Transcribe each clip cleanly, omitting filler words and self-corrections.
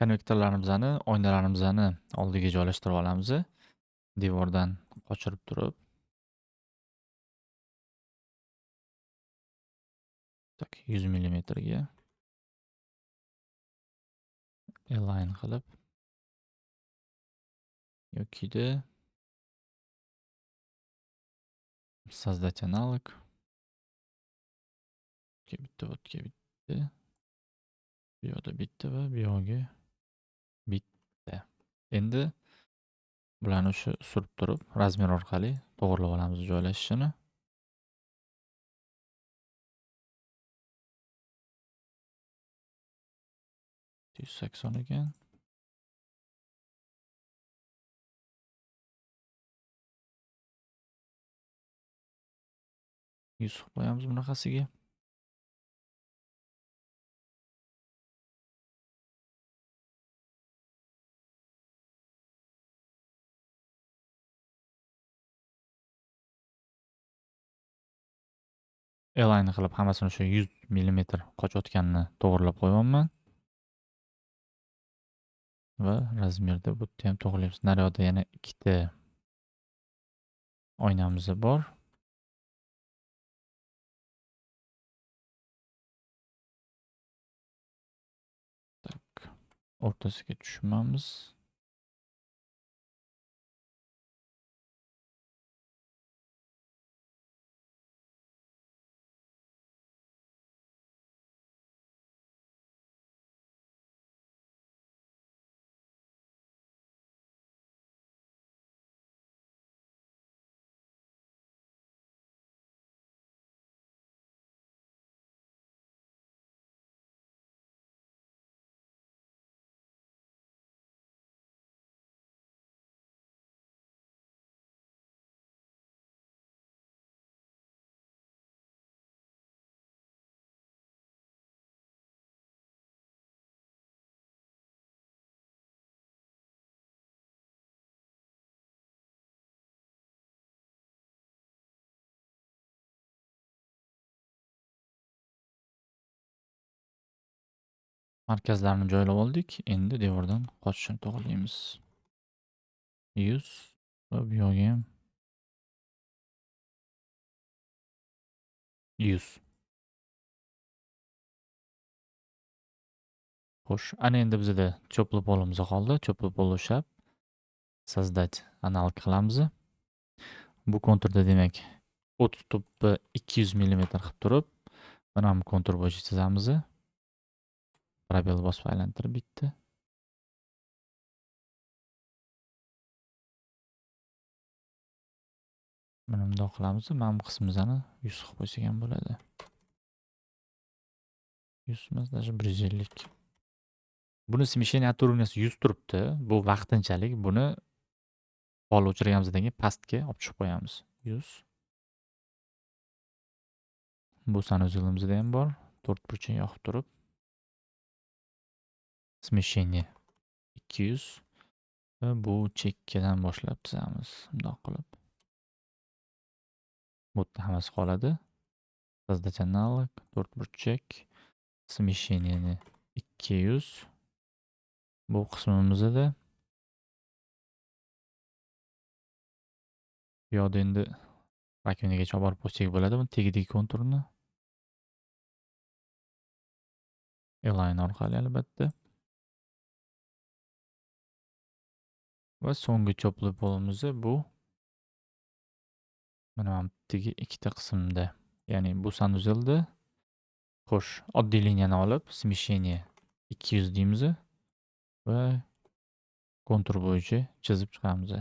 Konvektorlarimizni, oynalarimizni oldiga joylashtirib olamiz. Devordan qochirib turib, tak 100 millimetrga align qilib yokida создать аналог. Bitta o'tga bitta, bu yoqda bitta va bu yoqqa bitta. Endi bularni surib turib, razmer orqali to'g'rilab olamiz joylashishini. 180 ekan. Yuz qo'yamiz bunaqasiga. Align qilib hammasini o'sha 100 millimetr qochayotganini to'g'rilab qo'yganman. Va razmerda bu yerda ham to'g'rilaymiz. Naryoqda yana ikkita oynamiz bor. Tak, o'rtasiga tushiramiz. Markazlarni joylab oldik. Endi devordan qochishini to'g'rilaymiz. 100 va bu yoqqa ham 100. Xo'sh, ana endi bizda cho'pli polimiz qoldi. Cho'pli pol ushlab создать аналог qilamiz. Bu konturda demak, o't to'pni 200 millimetr qilib turib, mana bu kontur bo'yicha chizamiz. Probel bosib aylantirib bitta. Mana bundoq qilamiz. Mana bu qismimizni 100 qilib qo'ysak ham bo'ladi. 100 emas, даже 150. Buni смещение от уровняsi 100 turibdi. Bu vaqtinchalik. Buni pol o'chirganimizdan keyin pastga olib tushib qo'yamiz. 100. Bu sanuzilimizda ham bor. 4 burchak yoqib turib. Смещение 200 va bu chekkadan boshlab chizamiz. Bundoq qilib. Bu yerda hammasi qoladi. Создать аналог, 4 burchak, смещение 200. Bu qismimizda bu yoqda endi rakovinaga olib borib qo'ysak bo'ladi. Buni tagidagi konturni align orqali albatta. Va so'nggi cho'pli polimiz bu. Mana bu tegi ikkita qismda. Ya'ni bu sanuzelda xo'sh, oddiy liniyani olib, смещение 200 deymiz va kontur bo'yicha chizib chiqamiz.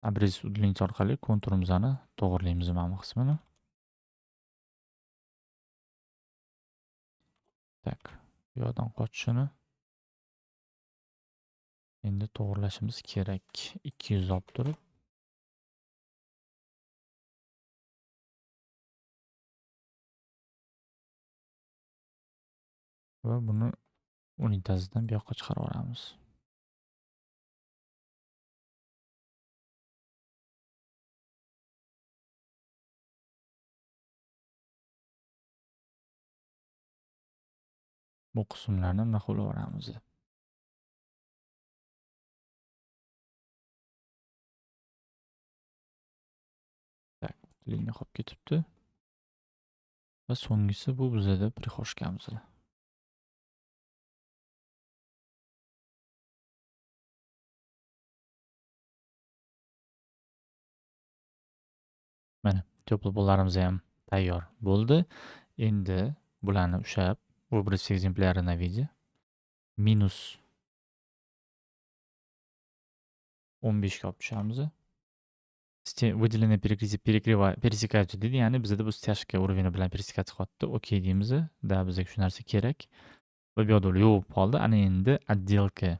Abrez udlinchi orqali konturimizni to'g'rilaymiz mana bu qismini. Tak, bu yoqdan qochishini endi to'g'rilashimiz kerak. 200 olib turib va buni unitazidan bu yoqqa chiqarib olamiz. Bu qismlarni bunaqa qilaveramiz. Tak, liniya qolib ketibdi. Va so'nggisi bu bizada prixoshkamiz. Mana to'pli pollarimiz ham tayyor bo'ldi. Endi bularni ushlab, выбрать ekzemпляры на виде. Minus 15 ga olib tushamiz. Выделенные пересекаются deydi, ya'ni bizada bu stяжка уровени bilan пересекаться qilyapti. Okey deymiz. Da bizga shu narsa kerak. Va bu yo'l yuvib qoldi. Ana endi отделка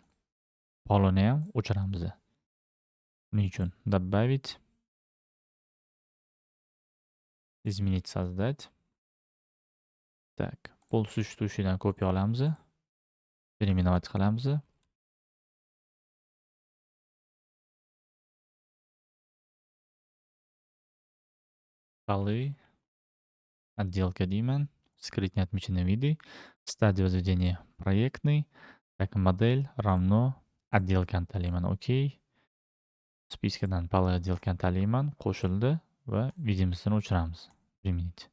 polini ham o'chiramiz. Buning uchun добавить, изменить, создать. Так, pol существующийdan kopiya olamiz. Переименовать qilamiz. Полы, отделка deyman. Скрыть не отмеченные виды. Стадия возведения проектный. Так, модель равно отделкani tanlayman. Okey. Spiskadan полы отделкani tanlayman. Qo'shildi va videomizdan o'chiramiz. Применить.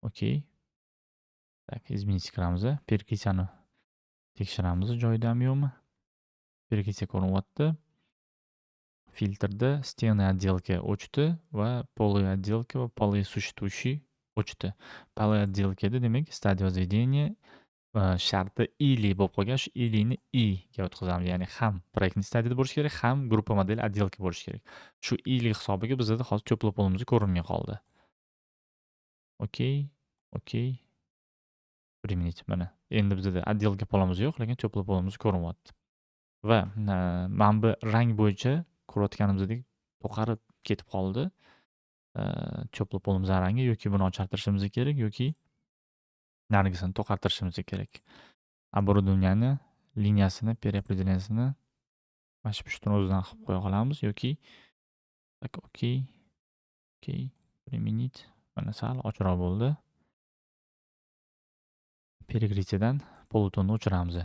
Okey. Так, изменить qilamiz. Perkisani tekshiramiz, joyidami yo'qmi? Perkisa ko'rinyapti. Filtrda стены отделки o'chdi va полы отделки va полы существующий o'chdi. Полы отделкida demak стадия возведения sharti или bo'lib qolgan, shu ilini i ga o'tkazamiz. Ya'ni ham proyektning stadiyada bo'lishi kerak, ham gruppa model отделка bo'lishi kerak. Shu ili hisobiga bizda hozir to'pli polimiz ko'rinmay qoldi. Okey, okey. Применить. Mana endi bizda отделка polimiz yo'q, lekin to'pli polimiz ko'rinyapti. Va mana bu rang bo'yicha ko'rayotganimizdek to'qarib ketib qoldi. To'pli polimiz rangi yoki buni ochartirishimiz kerak yoki narigisini to'qartirishimiz kerak. Оборудованияni liniyasini, переопределениясini mana shu pushtini o'zidan qilib qo'ya olamiz yoki tak, okey, okey, применить. Mana sal ochroq bo'ldi. Перекрытияdan polutonni o'chiramiz.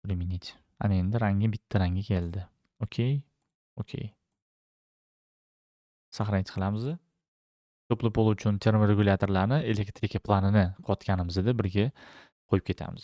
Применить. Ana endi rangi bitta rangi keldi. Okey, okey. Сохранить qilamiz. To'pli pol uchun termoregulyatorlarni elektrika planini qotganimizda birga qo'yib ketamiz.